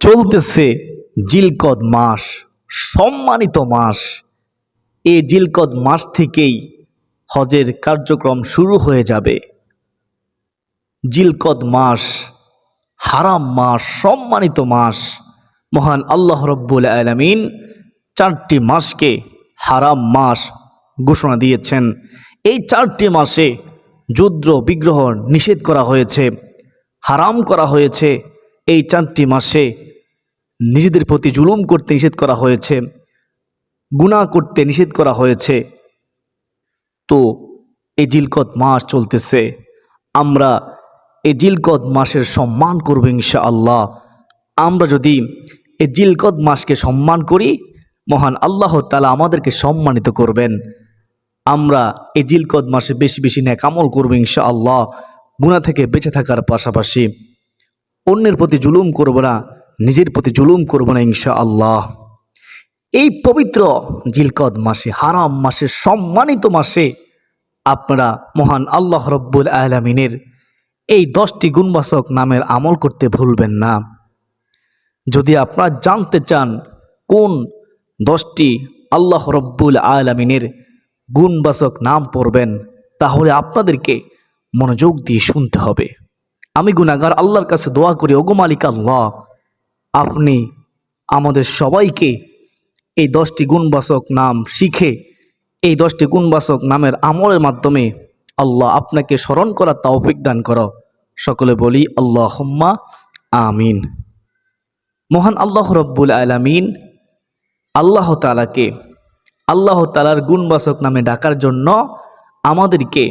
চলতেছে জিলকদ মাস, সম্মানিত মাস। এই জিলকদ মাস থেকেই হজের কার্যক্রম শুরু হয়ে যাবে। জিলকদ মাস হারাম মাস, সম্মানিত মাস। মহান আল্লাহ রব্বুল আলামিন 4টি মাসকে হারাম মাস ঘোষণা দিয়েছেন। এই 4টি মাসে যুদ্ধ বিগ্রহ নিষেধ করা হয়েছে, হারাম করা হয়েছে। এই 4টি মাসে নিজেদের প্রতি জুলুম করতে নিষেধ করা হয়েছে, গুনাহ করতে নিষেধ করা হয়েছে। তো এই জিলকদ মাস চলতেছে, আমরা এই জিলকদ মাসের সম্মান করব ইনশাআল্লাহ। আমরা যদি এই জিলকদ মাসকে সম্মান করি, মহান আল্লাহ তাআলা আমাদেরকে সম্মানিত করবেন। আমরা এই জিলকদ মাসে বেশি বেশি নেক আমল করব ইনশাআল্লাহ। গুনাহ থেকে বেঁচে থাকার পাশাপাশি অন্যের প্রতি জুলুম করব না, নিজের প্রতি জুলুম করব না ইনশাআল্লাহ। এই পবিত্র জিলকদ মাসে, হারাম মাসে, সম্মানিত মাসে আপনারা মহান আল্লাহ রব্বুল আলামিনের এই 10টি গুণবাচক নামের আমল করতে ভুলবেন না। যদি আপনারা জানতে চান কোন 10টি আল্লাহ রব্বুল আলামিনের গুণবাচক নাম পড়বেন, তাহলে আপনাদেরকে মনোযোগ দিয়ে শুনতে হবে। আমি গুনাহগার আল্লাহর কাছে দোয়া করি, ওগো মালিক আল্লাহ, আপনি আমাদের সবাইকে এই 10টি গুণবাচক নাম শিখে এই 10টি গুণবাচক নামের আমলের মাধ্যমে আল্লাহ আপনাকে স্মরণ করার তৌফিক দান করো। সকলে বলি আল্লাহুম্মা আমিন। মহান আল্লাহ রব্বুল আলামিন আল্লাহ তাআলাকে আল্লাহ তাআলার গুণবাচক নামে ডাকার জন্য আমাদেরকে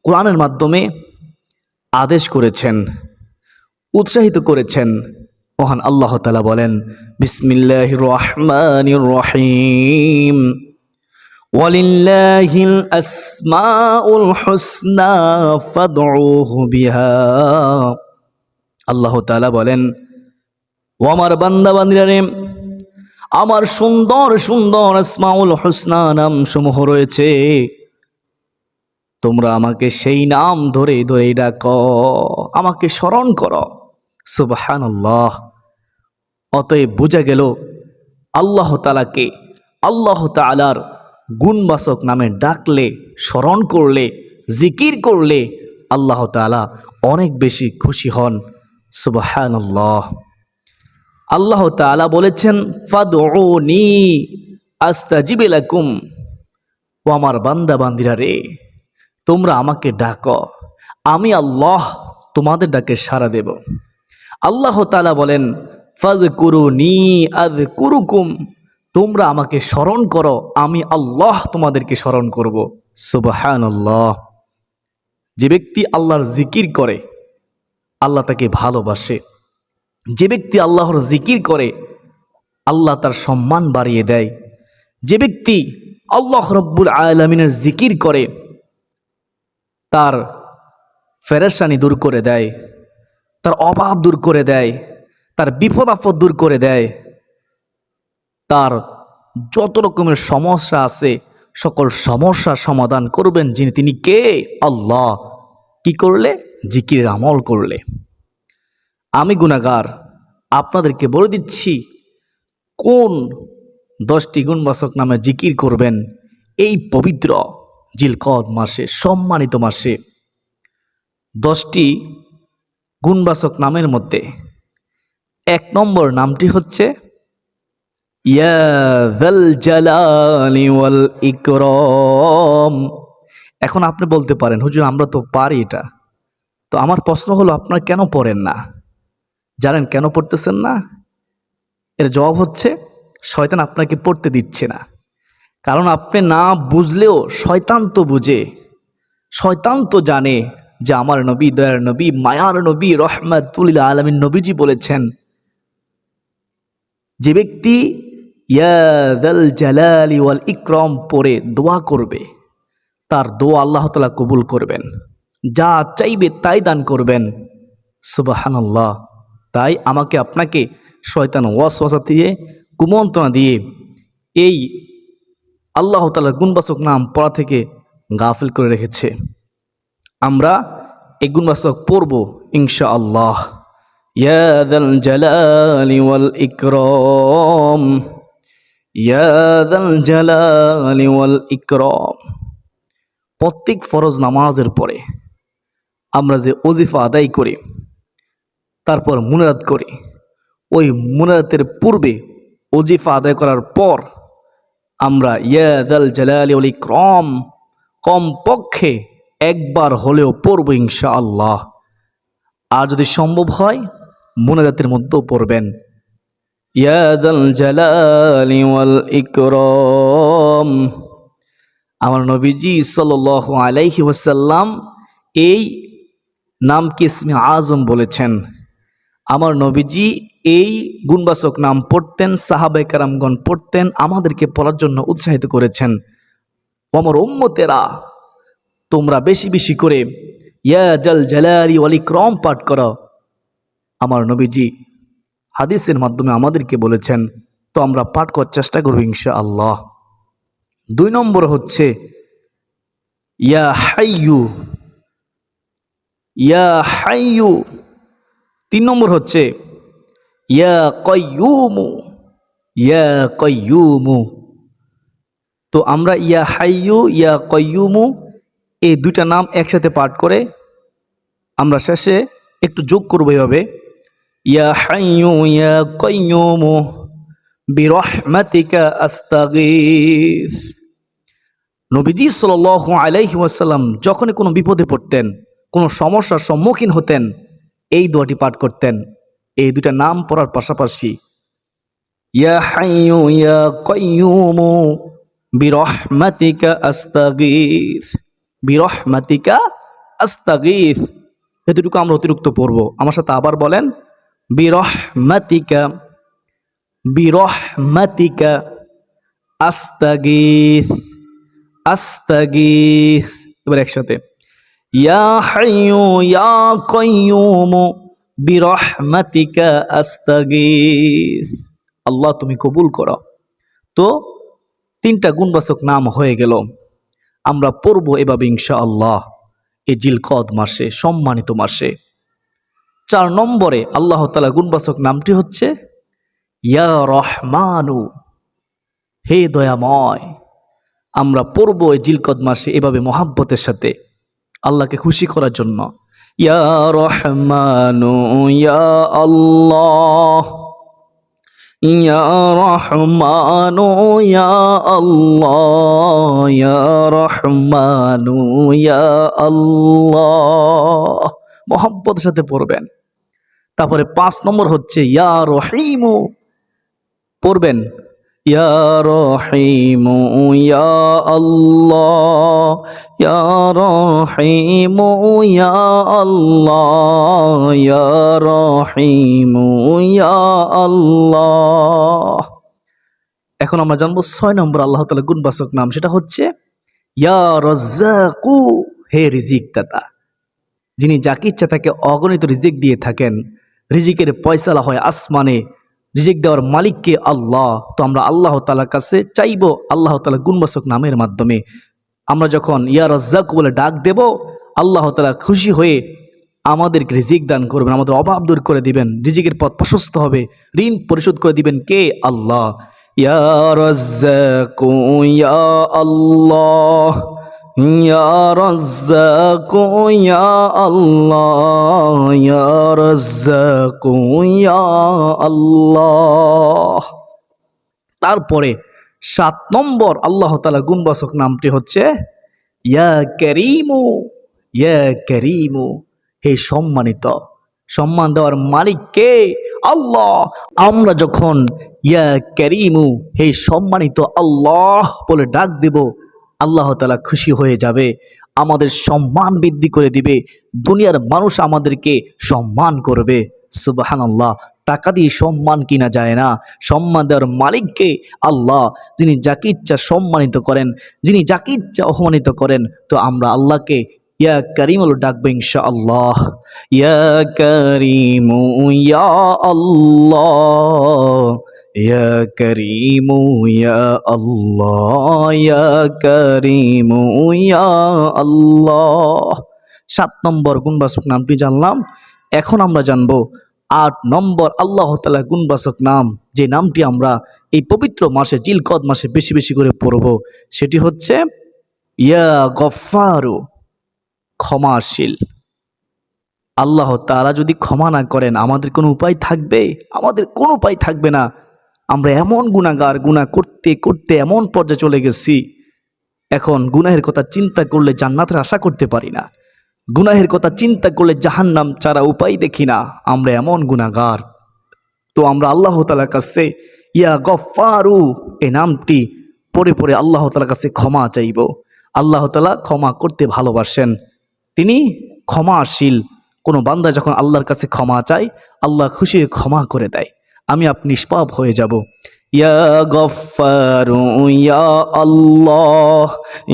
কোরআনের মাধ্যমে আদেশ করেছেন, উৎসাহিত করেছেন। মহান আল্লাহ তাআলা বলেন, বিসমিল্লাহির রহমানির রহিম, ওয়ালিল্লাহিল আসমাউল হুসনা ফাদউহু বিহা। আল্লাহ তাআলা বলেন, ও আমার বান্দা বান্দিরা রে, আমার সুন্দর সুন্দর আসমাউল হুসনা নাম সমূহ রয়েছে, তোমরা আমাকে সেই নাম ধরে ধরে ডাকো, আমাকে স্মরণ করো। সুবহানাল্লাহ। অতএব বোঝা গেল আল্লাহ তাআলাকে আল্লাহ তাআলার গুণবাচক নামে ডাকলে, স্মরণ করলে, জিকির করলে আল্লাহ তাআলা অনেক বেশি খুশি হন। সুবহানাল্লাহ। আল্লাহ তাআলা বলেছেন, ফাদউনি আস্তাজিব লাকুম। ও আমার বান্দা বান্দিরা রে, তোমরা আমাকে ডাকো, আমি আল্লাহ তোমাদের ডাকে সাড়া দেব। আল্লাহ তাআলা বলেন, ফাযকুরুনি আযকুরুকুম। তোমরা আমাকে স্মরণ করো, আমি আল্লাহ তোমাদেরকে স্মরণ করব। সুবহানাল্লাহ। যে ব্যক্তি আল্লাহর জিকির করে আল্লাহ তাকে ভালোবাসে। যে ব্যক্তি আল্লাহর জিকির করে আল্লাহ তার সম্মান বাড়িয়ে দেয়। যে ব্যক্তি আল্লাহ রব্বুল আলামিনের জিকির করে তার পেরেশানি দূর করে দেয়, তার অভাব দূর করে দেয়, তার বিপদ আপদ দূর করে দেয়। তার যত রকমের সমস্যা আছে সকল সমস্যার সমাধান করবেন যিনি, তিনি কে? আল্লাহ। কি করলে? জিকিরের আমল করলে। আমি গুনাহগার আপনাদেরকে বলে দিচ্ছি কোন 10টি গুণবাচক নামে জিকির করবেন এই পবিত্র জিলকদ মাসে, সম্মানিত মাসে। 10টি গুণবাচক নামের মধ্যে 1 নম্বর নামটি হচ্ছে ইয়া যাল জালালি ওয়াল ইকরাম। এখন আপনি বলতে পারেন, হুজুর আমরা তো পারি এটা, তো আমার প্রশ্ন হলো আপনারা কেন পড়েন না? জানেন কেন পড়তেছেন না? এর জবাব হচ্ছে শয়তান আপনাকে পড়তে দিচ্ছে না। কারণ আপনি না বুঝলেও শয়তান তো বুঝে, শয়তান তো জানে যে আমার নবী, দয়ার নবী, মায়ার নবী, রহমাতুল লিল আলামিন নবীজি বলেছেন, যে ব্যক্তি ইয়া যাল জালালি ওয়াল ইকরাম পড়ে দোয়া করবে তার দোয়া আল্লাহ তাআলা কবুল করবেন, যা চাইবে তাই দান করবেন। সুবহানাল্লাহ। তাই আমাকে আপনাকে শয়তান ওয়াসওয়াসা দিয়ে, কুমন্ত্রণা দিয়ে এই আল্লাহ তাআলার গুণবাচক নাম পড়া থেকে গাফিল করে রেখেছে। আমরা এই গুণবাচক পড়ব ইনশাআল্লাহ। ইয়া যাল জালালি ওয়াল ইকরাম, ইয়া যাল জালালি ওয়াল ইকরাম। প্রত্যেক ফরজ নামাজের পরে আমরা যে ওজিফা আদায় করি, তারপর মুনাজাত করি, ওই মুনাজাতের পূর্বে ওজিফা আদায় করার পর আমরা ইয়া যাল জালালি ওয়াল ইকরাম কমপক্ষে একবার হলেও পড়ব ইনশাআল্লাহ। আর যদি সম্ভব হয় মুনাজাতের মধ্যেও পড়বেন ইয়া যাল জালালি ওয়াল ইকরাম। আমার নবীজি সাল্লাল্লাহু আলাইহি ওয়াসাল্লাম এই নামকে ইসমে আজম বলেছেন। আমার নবীজি এই গুণবাচক নাম পড়তেন, সাহাবায়ে কেরামগণ পড়তেন, আমাদেরকে পড়ার জন্য উৎসাহিত করেছেন। আমার উম্মতেরা, তোমরা বেশি বেশি করে ইয়া জাল জালালি ওয়াল ইকরাম পাঠ করো। আমার নবীজি হাদিসের মাধ্যমে আমাদেরকে বলেছেন, তো আমরা পাঠ করার চেষ্টা করব ইনশাআল্লাহ। 2 নম্বর হচ্ছে ইয়া হাইয়ু, ইয়া হাইয়ু। 3 নম্বর হচ্ছে ইয়া কাইয়ুমু, ইয়া কাইয়ুমু। তো আমরা ইয়া হাইয়ু, ইয়া কাইয়ুমু এই 2টা নাম একসাথে পাঠ করে আমরা শেষে একটু যোগ করবো এভাবে ইয়া হাইয়ু ইয়া কাইয়ুমু বিরহমাতিকা আস্তাগীথ। নবীজি সাল্লাল্লাহু আলাইহি ওয়াসাল্লাম যখনই কোনো বিপদে পড়তেন, কোনো সমস্যার সম্মুখীন হতেন, এই দোয়াটি পাঠ করতেন। এই 2টা নাম পড়ার পাশাপাশি ইয়া হাইয়ু ইয়া কাইয়ুমু বিরহমাতিকা আস্তাগীথ, বিরহমাতিকা আস্তাগীথ, এতটুকু আমরা অতিরিক্ত পড়ব। আমার সাথে আবার বলেন বিরহমাতিকা, বিরহমাতিকা আস্তাগীথ, আস্তাগীথ। এবার একসাথে ইয়া হাইয়ু ইয়া কাইয়ুমু বিরহমাতিকা আস্তাগীথ। আল্লাহ তুমি কবুল করো। তো 3টা গুণবাচক নাম হয়ে গেল। আমরা পড়ব এভাবে ইনশাআল্লাহ এই জিলকদ মাসে, সম্মানিত মাসে। 4 নম্বরে আল্লাহ তাআলা গুণবাচক নামটি হচ্ছে ইয়া রহমানু, হে দয়াময়। আমরা পড়ব এই জিলকদ মাসে এভাবে মহাব্বতের সাথে আল্লাহকে খুশি করার জন্য ইয়া রহমানু ইয়া আল্লাহ, ইয়া রহমানু ইয়া আল্লাহ, ইয়া রহমানু ইয়া আল্লাহ, মহব্বতের সাথে পড়বেন। তারপরে 5 নম্বর হচ্ছে ইয়া রহিমু, পড়বেন ইয়া রহিমু ইয়া আল্লাহ, ইয়া রহিমু ইয়া আল্লাহ, ইয়া রহিমু ইয়া আল্লাহ। এখন আমরা জানবো 6 নম্বর আল্লাহ তাআলা গুণবাচক নাম, সেটা হচ্ছে ইয়া রাজ্জাকু, হে রিজিক দাতা। যিনি যাকে ইচ্ছা তাকে অগণিত রিজিক দিয়ে থাকেন। রিজিকের পয়সালা হয় আসমানে, রিজিক দেওয়ার মালিককে আল্লাহ। তো আমরা আল্লাহ তাআলার কাছে চাইবো আল্লাহ তাআলা গুণবাচক নামের মাধ্যমে। আমরা যখন ইয়া রাজ্জাক বলে ডাক দেব, আল্লাহ তাআলা খুশি হয়ে আমাদেরকে রিজিক দান করবেন, আমাদের অভাব দূর করে দিবেন, রিজিকের পথ প্রশস্ত হবে, ঋণ পরিশোধ করে দিবেন কে? আল্লাহ। ইয়া রাজ্জাকু ইয়া আল্লাহ, ইয়া রাজ্জাকু ইয়া আল্লাহ, ইয়া রাজ্জাকু ইয়া আল্লাহ। তারপরে 7 নম্বর আল্লাহ তাআলা গুণবাচক নামটি হচ্ছে ইয়া কারীমু, ইয়া কারীমু, হে সম্মানিত। সম্মান দেওয়ার মালিক কে? আল্লাহ। আমরা যখন ইয়া কারীমু, হে সম্মানিত আল্লাহ বলে ডাক দেব, আল্লাহ তাআলা খুশি হয়ে যাবে, আমাদের সম্মান বৃদ্ধি করে দিবে, দুনিয়ার মানুষ আমাদেরকে সম্মান করবে। সুবহানাল্লাহ। টাকা দিয়ে সম্মান কিনা যায় না, সম্মান দেওয়ার মালিককে আল্লাহ, যিনি যাকে ইচ্ছা সম্মানিত করেন, যিনি যাকে ইচ্ছা অপমানিত করেন। তো আমরা আল্লাহকে ইয়া কারীম বলে ডাকবো ইনশাআল্লাহ। ইয়া কারীমু ইয়া আল্লাহ, ইয়া কারীমু ইয়া আল্লাহ, ইয়া কারীমু ইয়া আল্লাহ। 7 নম্বর গুণবাচক নামটি জানলাম। এখন আমরা জানবো 8 নম্বর আল্লাহ তাআলা গুণবাচক নাম, যে নামটি আমরা এই পবিত্র মাসে জিলকদ মাসে বেশি বেশি করে পড়ব, সেটি হচ্ছে ইয়া গফফারু, ক্ষমাশীল। আল্লাহ তাআলা যদি ক্ষমা না করেন আমাদের কোনো উপায় থাকবে? আমাদের কোনো উপায় থাকবে না। আমরা এমন গুনাহগার, গুনাহ করতে করতে এমন পর্যায়ে চলে গেছি, এখন গুনাহের কথা চিন্তা করলে জান্নাতের আশা করতে পারি না। গুনাহের কথা চিন্তা করলে জাহান্নাম ছাড়া উপায় দেখি না। আমরা এমন গুনাহগার। তো আমরা আল্লাহ তাআলার কাছে ইয়া গফফারু এই নামটি পড়ে পড়ে আল্লাহ তাআলার কাছে ক্ষমা চাইব। আল্লাহ তাআলা ক্ষমা করতে ভালোবাসেন, তিনি ক্ষমাশীল। কোনো বান্দা যখন আল্লাহর কাছে ক্ষমা চায়, আল্লাহ খুশি হয়ে ক্ষমা করে দেয়। আমি আপনি নিষ্পাপ হয়ে যাব। ইয়া গফফারু ইয়া আল্লাহ,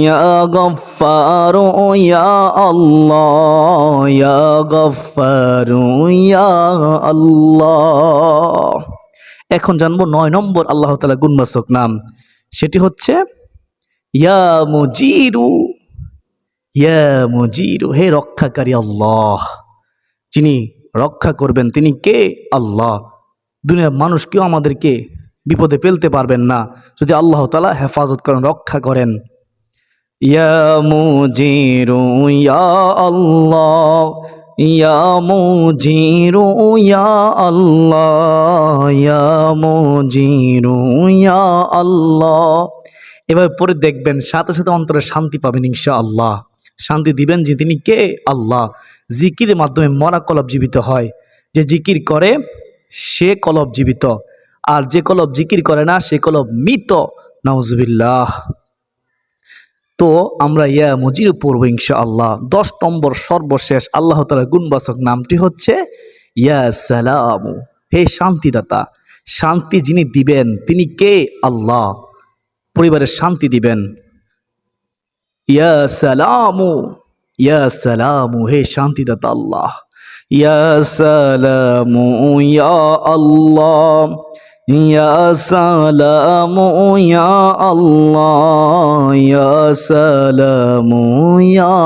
ইয়া গফফারু ইয়া আল্লাহ, ইয়া গফফারু ইয়া আল্লাহ। এখন জানবো 9 নম্বর আল্লাহ তাআলা গুণবাচক নাম, সেটি হচ্ছে ইয়া মুজিরু। ইয়া মুজিরু, হে রক্ষাকারী আল্লাহ। যিনি রক্ষা করবেন তিনি কে? আল্লাহ। দুনিয়ার মানুষ কেউ আমাদেরকে বিপদে ফেলতে পারবেন না যদি আল্লাহ তাআলা হেফাজত করেন, রক্ষা করেন। ইয়া মুজিরু ইয়া আল্লাহ, ইয়া মুজিরু ইয়া আল্লাহ, ইয়া মুজিরু ইয়া আল্লাহ। এভাবে পরে দেখবেন সাথে সাথে অন্তরে শান্তি পাবেন ইনশাআল্লাহ। শান্তি দিবেন যে তিনি কে? আল্লাহ। জিকিরের মাধ্যমে মরা কলব জীবিত হয়। যে জিকির করে সে কলব জীবিত, আর যে কলব জিকির করে না সে কলব মৃত। নাউজুবিল্লাহ। তো আমরা ইয়া মুজির পড়ব ইনশাআল্লাহ। 10 নম্বর সর্বশেষ আল্লাহ তাআলার গুণবাচক নামটি হচ্ছে ইয়া সালামু, হে শান্তিদাতা। শান্তি যিনি দিবেন তিনি কে? আল্লাহ। পরিবারের শান্তি দিবেন। ইয়া সালামু, ইয়া সালামু, হে শান্তিদাতা আল্লাহ। ইয়া সালামু ইয়া আল্লাহ, ইয়া সালামু ইয়া আল্লাহ, ইয়া সালামু ইয়া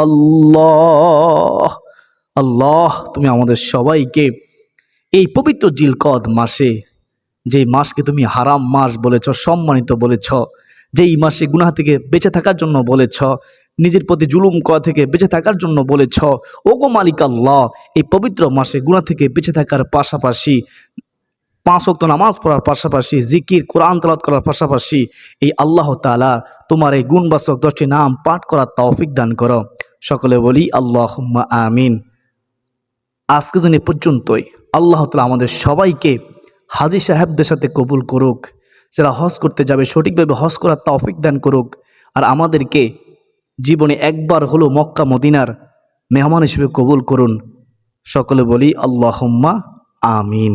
আল্লাহ। আল্লাহ, তুমি আমাদের সবাইকে এই পবিত্র জিলকদ মাসে, যেই মাসকে তুমি হারাম মাস বলেছ, সম্মানিত বলেছ, যেই মাসে গুনাহ থেকে বেঁচে থাকার জন্য বলেছ, নিজের প্রতি জুলুম করা থেকে বেঁচে থাকার জন্য বলেছ, ওগো মালিক আল্লাহ, এই পবিত্র মাসে গুনাহ থেকে বেঁচে থাকার পাশাপাশি 5 ওয়াক্ত নামাজ পড়ার পাশাপাশি জিকির কোরআন তেলাওয়াত করার পাশাপাশি এই আল্লাহ তাআলা তোমার এই গুণবাচক 10টি নাম পাঠ করার তৌফিক দান করো। সকলে বলি আল্লাহুম্মা আমিন। আজকে জন্য পর্যন্তই। আল্লাহ তাআলা আমাদের সবাইকে হাজী সাহেবদের সাথে কবুল করুক। যারা হজ করতে যাবে সঠিকভাবে হজ করার তৌফিক দান করুক। আর আমাদেরকে জীবনে একবার হলো মক্কা মদিনার মেহমান হিসেবে কবুল করুন। সকলে বলি আল্লাহুম্মা আমিন।